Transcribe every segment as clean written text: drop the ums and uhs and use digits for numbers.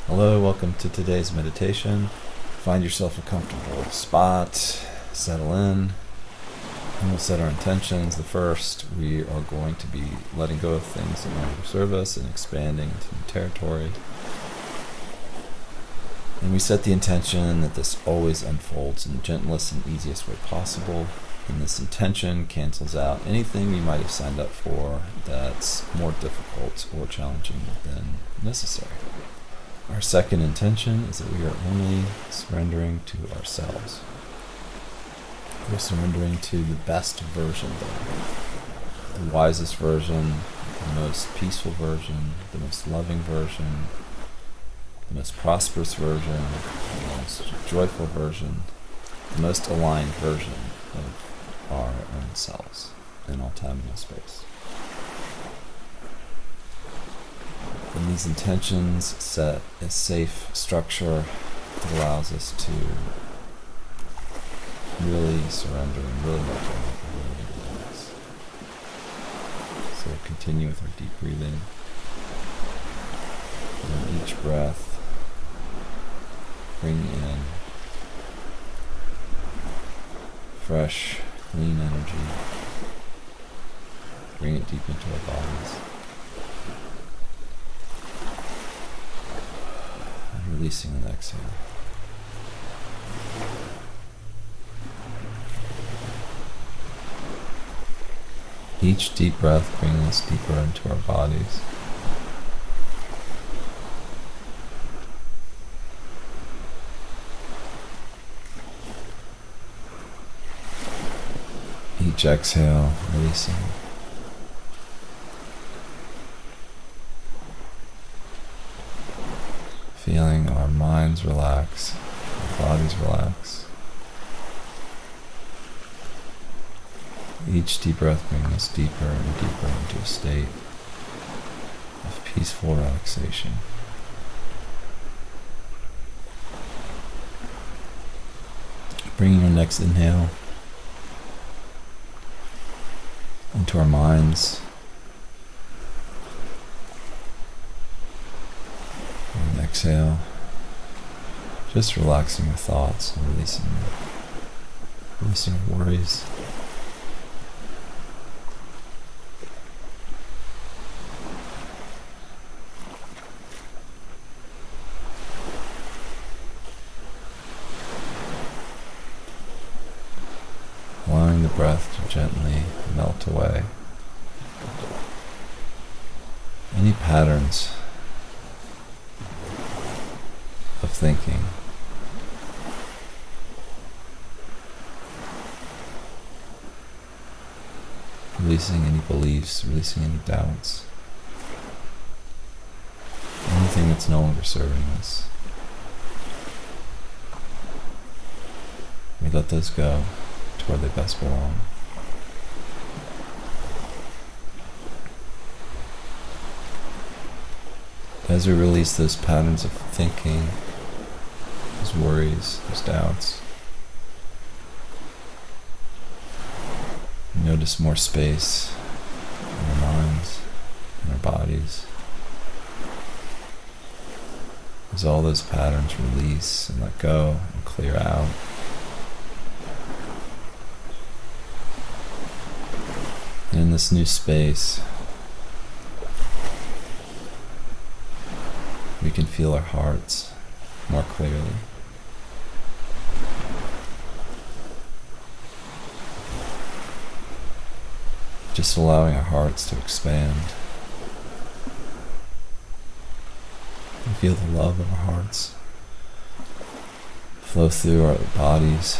Hello, welcome to today's meditation. Find yourself a comfortable spot, settle in, and we'll set our intentions. The first, we are going to be letting go of things that no longer serve us and expanding into new territory. And we set the intention that this always unfolds in the gentlest and easiest way possible. And this intention cancels out anything we might have signed up for that's more difficult or challenging than necessary. Our second intention is that we are only surrendering to ourselves. We're surrendering to the best version, the wisest version, the most peaceful version, the most loving version, the most prosperous version, the most joyful version, the most aligned version of our own selves in all time and all space. And these intentions set a safe structure that allows us to really surrender and really let go and really relax. So we'll continue with our deep breathing. And each breath, bring in fresh, clean energy. Bring it deep into our bodies. Releasing and exhale. Each deep breath brings us deeper into our bodies. Each exhale, releasing. Feeling our minds relax, our bodies relax. Each deep breath brings us deeper and deeper into a state of peaceful relaxation. Bringing our next inhale into our minds. Exhale, just relaxing your thoughts and releasing your worries. Allowing the breath to gently melt away any patterns of thinking. Releasing any beliefs, releasing any doubts, anything that's no longer serving us. We let those go to where they best belong. As we release those patterns of thinking, those worries, those doubts, notice more space in our minds, in our bodies. As all those patterns release and let go and clear out. And in this new space, we can feel our hearts more clearly. Just allowing our hearts to expand. And feel the love of our hearts flow through our bodies.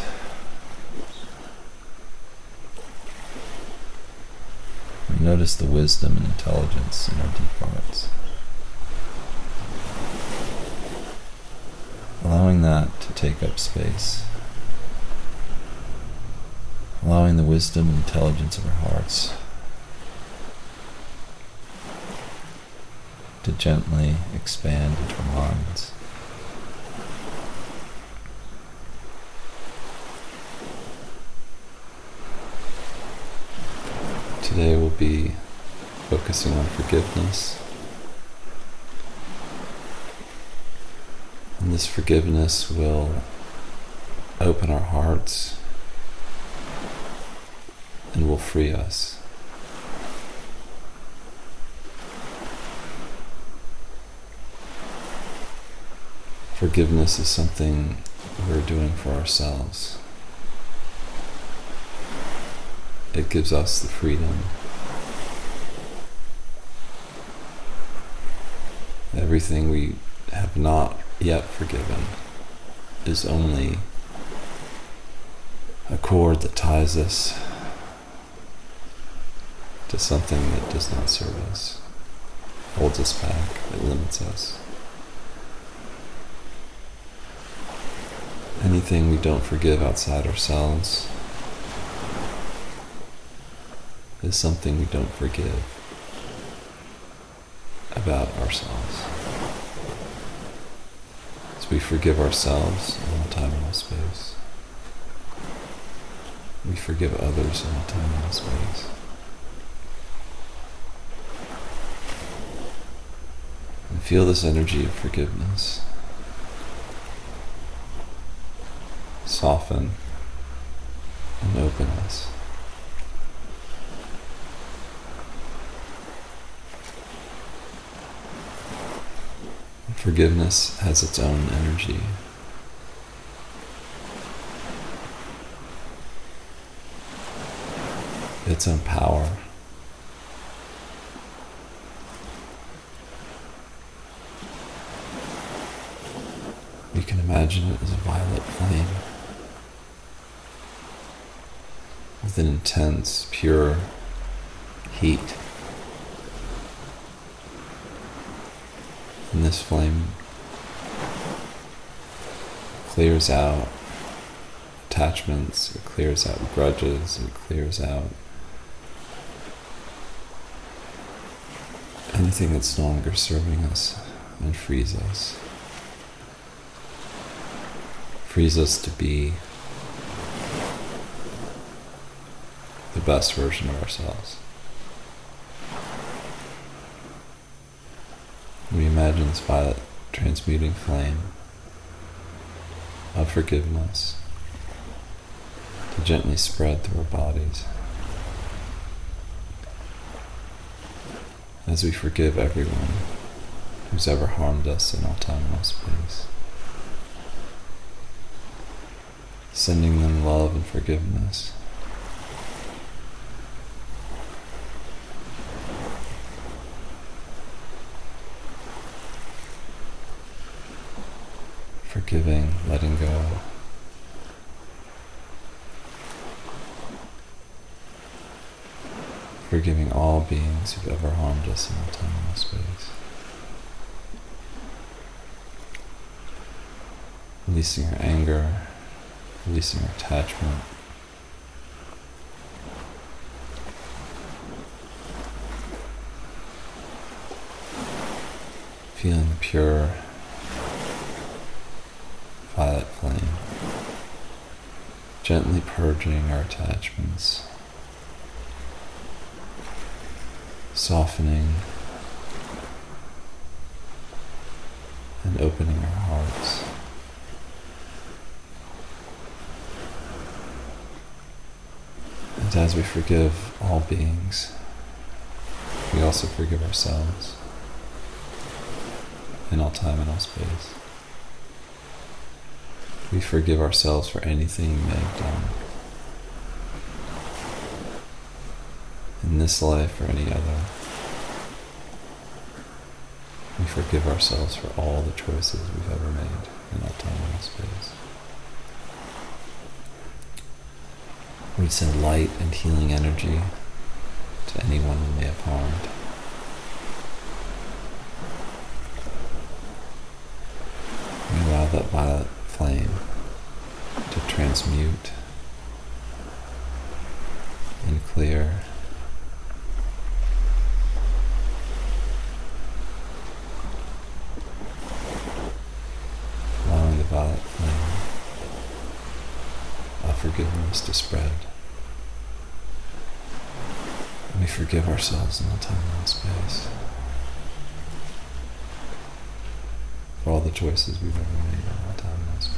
And notice the wisdom and intelligence in our deep hearts. Allowing that to take up space. Allowing the wisdom and intelligence of our hearts to gently expand into our minds. Today we'll be focusing on forgiveness And this forgiveness will open our hearts and will free us. Forgiveness is something we're doing for ourselves. It gives us the freedom. Everything we have not yet forgiven is only a cord that ties us to something that does not serve us, holds us back, it limits us. Anything we don't forgive outside ourselves is something we don't forgive about ourselves. So we forgive ourselves in all time and all space. We forgive others in all time and all space. And feel this energy of forgiveness soften and open us. Forgiveness has its own energy. Its own power. You can imagine it as a violet flame with an intense, pure heat. And this flame clears out attachments, it clears out grudges, it clears out anything that's no longer serving us and frees us. Frees us to be the best version of ourselves. We imagine this violet transmuting flame of forgiveness to gently spread through our bodies as we forgive everyone who's ever harmed us in all time and all space. Sending them love and forgiveness. Forgiving, letting go. Forgiving all beings who've ever harmed us in all time and all space. Releasing our anger, releasing our attachment. Feeling the pure violet flame, gently purging our attachments, softening and opening our hearts. And as we forgive all beings, we also forgive ourselves in all time and all space. We forgive ourselves for anything we may have done in this life or any other. We forgive ourselves for all the choices we've ever made in all time and all space. We send light and healing energy to anyone we may have harmed. We allow that violet flame to transmute and clear, allowing the violet flame of forgiveness to spread. And we forgive ourselves in all time and all space for all the the choices we've ever made in all time and all space.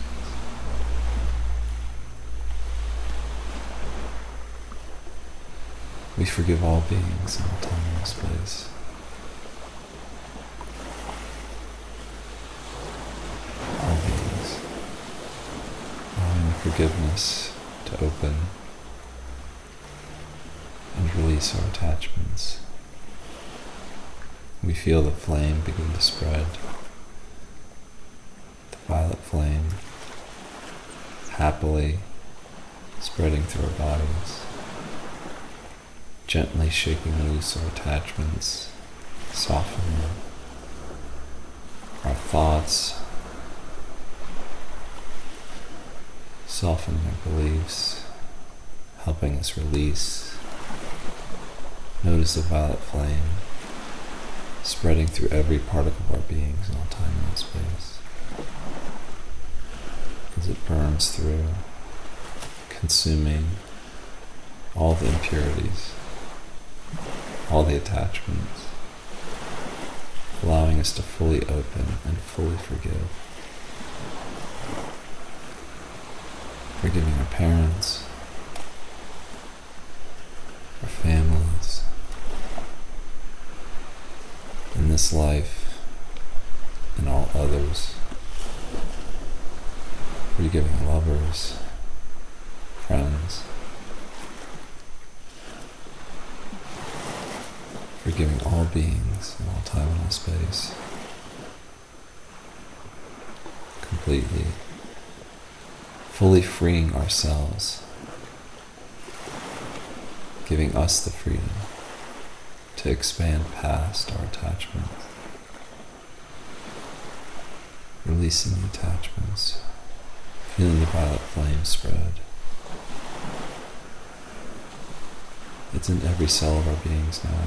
We forgive all beings in all time and all space. All beings. Allowing forgiveness to open and release our attachments. We feel the flame begin to spread. The violet flame happily spreading through our bodies, gently shaking loose our attachments, softening our thoughts, softening our beliefs, helping us release. Notice the violet flame spreading through every particle of our beings in all time and all space. As it burns through, consuming all the impurities, all the attachments, allowing us to fully open and fully forgive. Forgiving our parents, our families, in this life and all others. Forgiving lovers, friends, forgiving all beings in all time and all space, completely, fully freeing ourselves, giving us the freedom to expand past our attachments, releasing the attachments, feeling the violet flame spread. It's in every cell of our beings now,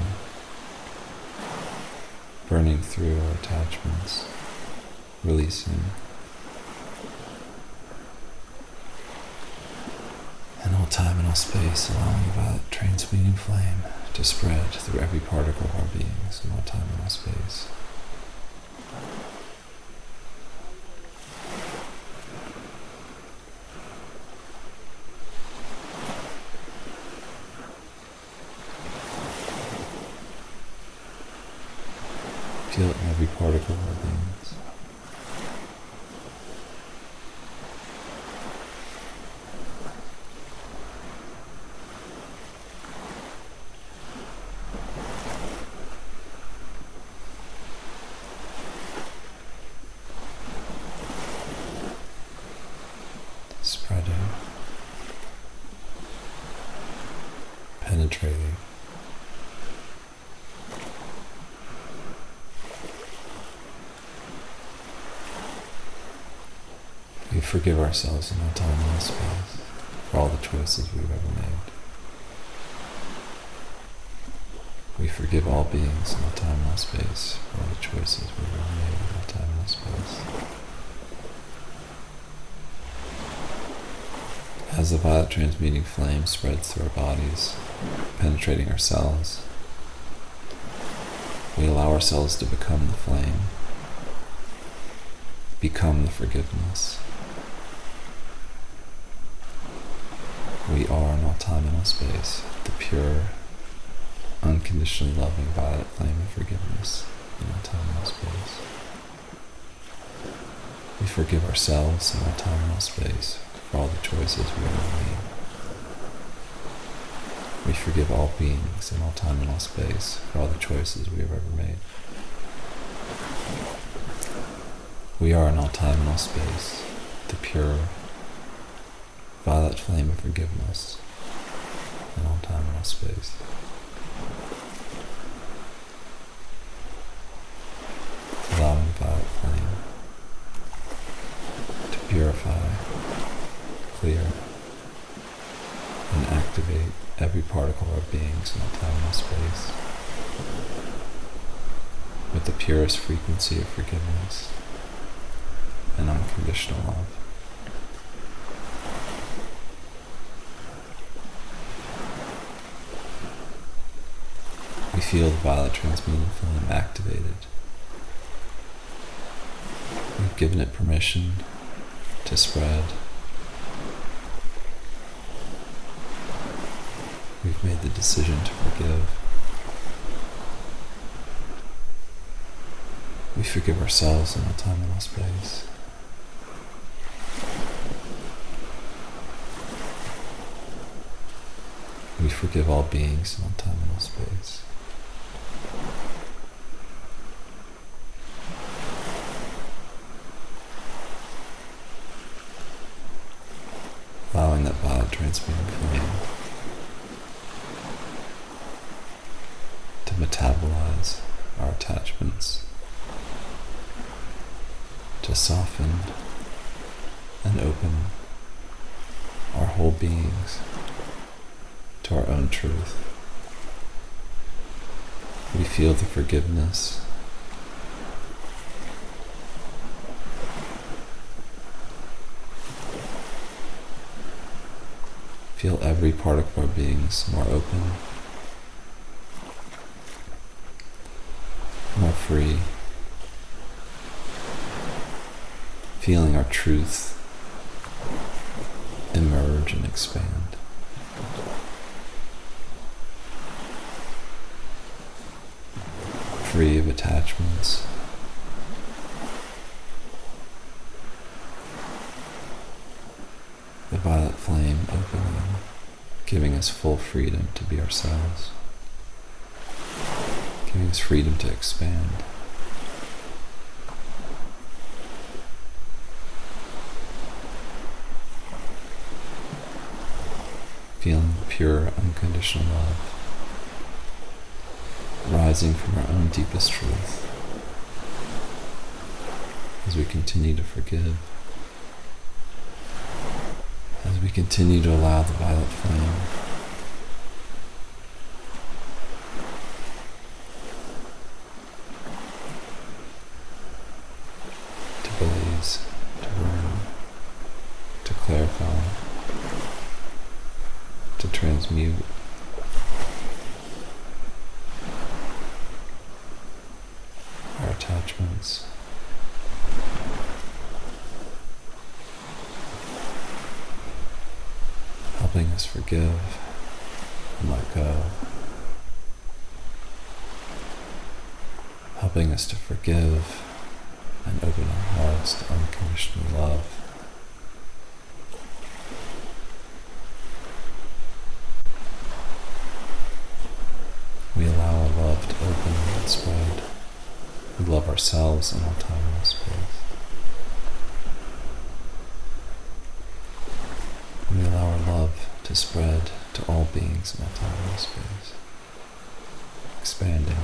burning through our attachments, releasing. In all time and all space, allowing the violet transmuting flame to spread through every particle of our beings in all time and all space. Feel it in every particle of our beings. Spreading, penetrating, we forgive ourselves in all time and all space for all the choices we've ever made. We forgive all beings in all time and all space for all the choices we've ever made in all time and all space. As the violet transmuting flame spreads through our bodies, penetrating our cells, we allow ourselves to become the flame, become the forgiveness. We are in all time and all space the pure, unconditionally loving violet flame of forgiveness in all time and all space. We forgive ourselves in all time and all space for all the choices we ever made. We forgive all beings in all time and all space for all the choices we have ever made. We are in all time and all space the pure, violet flame of forgiveness in all time and all space. Allowing the violet flame to purify, clear, and activate every particle of our beings in all time and all space with the purest frequency of forgiveness and unconditional love. We feel the violet transmuting flame activated, We've given it permission to spread. We've made the decision to forgive. We forgive ourselves in all time and all space. We forgive all beings in all time and all space. Allowing that violet transmuting flame to metabolize our attachments, to soften and open our whole beings to our own truth. We feel the forgiveness. Feel every part of our beings more open, more free. Feeling our truth emerge and expand. Free of attachments. The violet flame opening, giving us full freedom to be ourselves, giving us freedom to expand. Feeling pure, unconditional love rising from our own deepest truth as we continue to forgive, as we continue to allow the violet flame to blaze, to burn, to clarify, to transmute. Our attachments, helping us forgive and let go, helping us to forgive and open our hearts to unconditional love. We allow our love to open and spread. We love ourselves in all time and all space. We allow our love to spread to all beings in all time and all space, expanding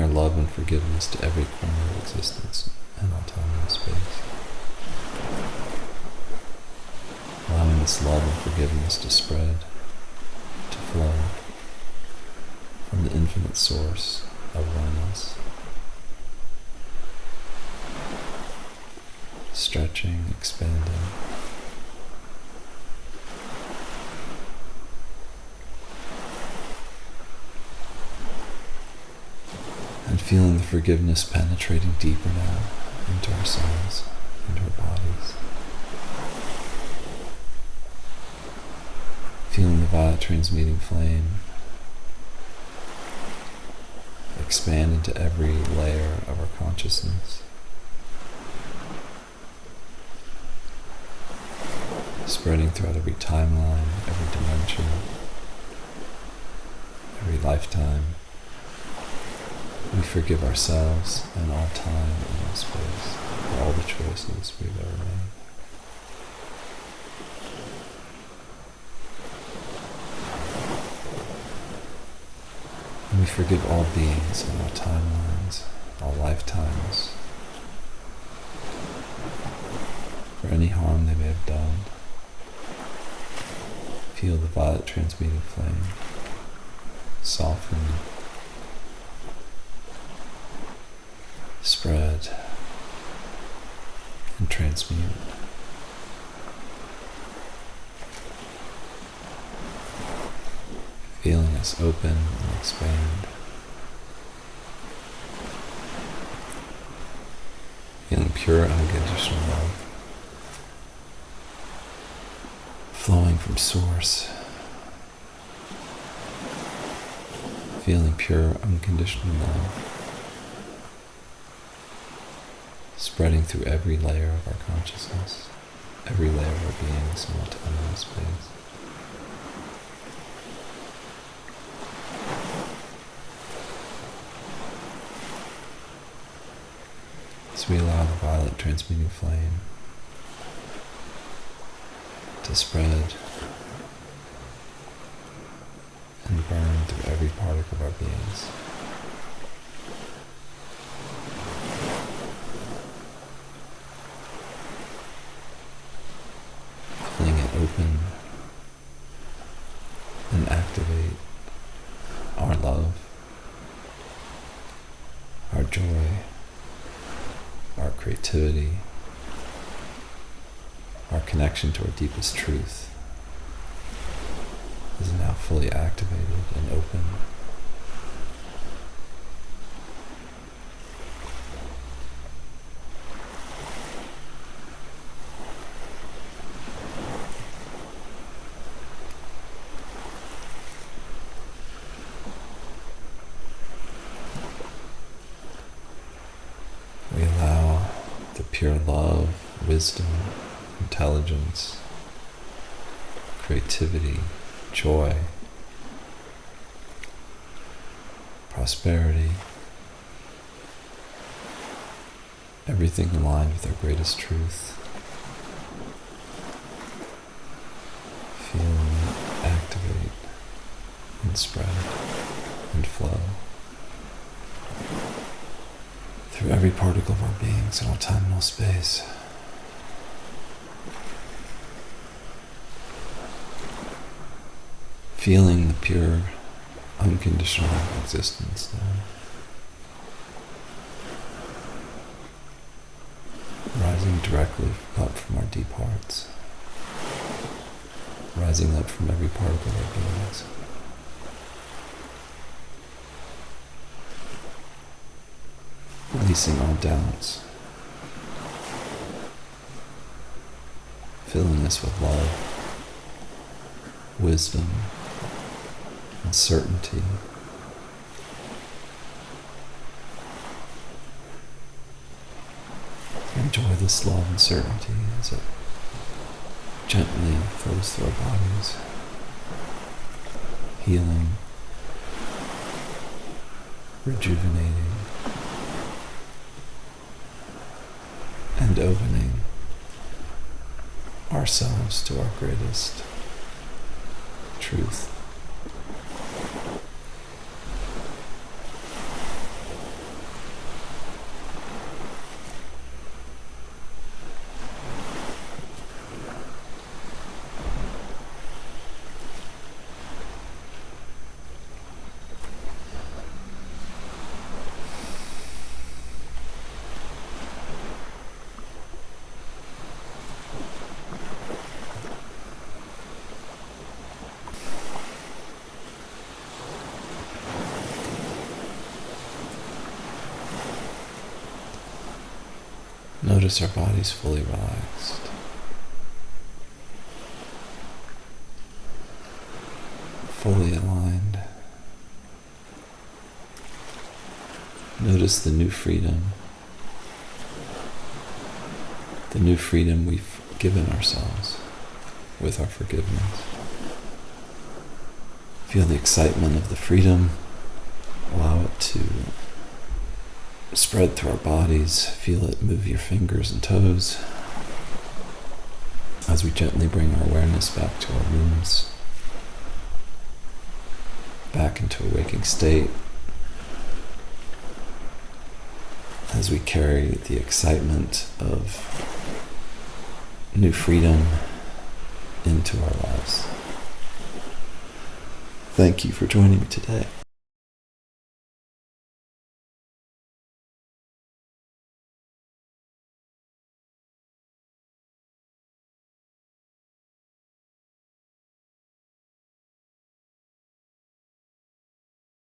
our love and forgiveness to every corner of existence in all time and all space. Allowing this love and forgiveness to spread, to flow from the infinite source of oneness, stretching, expanding, and feeling the forgiveness penetrating deeper now into our souls, into our bodies. Feeling the violet transmuting flame expand into every layer of our consciousness, spreading throughout every timeline, every dimension, every lifetime. We forgive ourselves and all time and all space for all the choices we've ever made. And we forgive all beings in all timelines, all lifetimes, for any harm they may have done. Feel the violet transmuting flame soften, spread, and transmute. Feeling us open and expand. feeling pure, unconditional love flowing from source, feeling pure, unconditional love spreading through every layer of our consciousness, every layer of our being, small time and space. So we allow the violet transmuting flame to spread and burn through every particle of our beings. Feeling it open and activate our love, our joy, our creativity, our connection to our deepest truth is now fully activated and open. We allow the pure love, wisdom, intelligence, creativity, joy, prosperity, everything aligned with our greatest truth. Feel it activate and spread and flow through every particle of our beings in all time and all space. Feeling the pure, unconditional existence now. Rising directly up from our deep hearts. Rising up from every particle of our beings. Releasing all doubts. Filling us with love, wisdom, and certainty. Enjoy this love and certainty as it gently flows through our bodies, healing, rejuvenating, and opening ourselves to our greatest truth. Notice our bodies fully relaxed. Fully aligned. Notice the new freedom. The new freedom we've given ourselves with our forgiveness. Feel the excitement of the freedom. Allow it to spread through our bodies. Feel it move your fingers and toes as we gently bring our awareness back to our rooms, back into a waking state, as we carry the excitement of new freedom into our lives. Thank you for joining me today.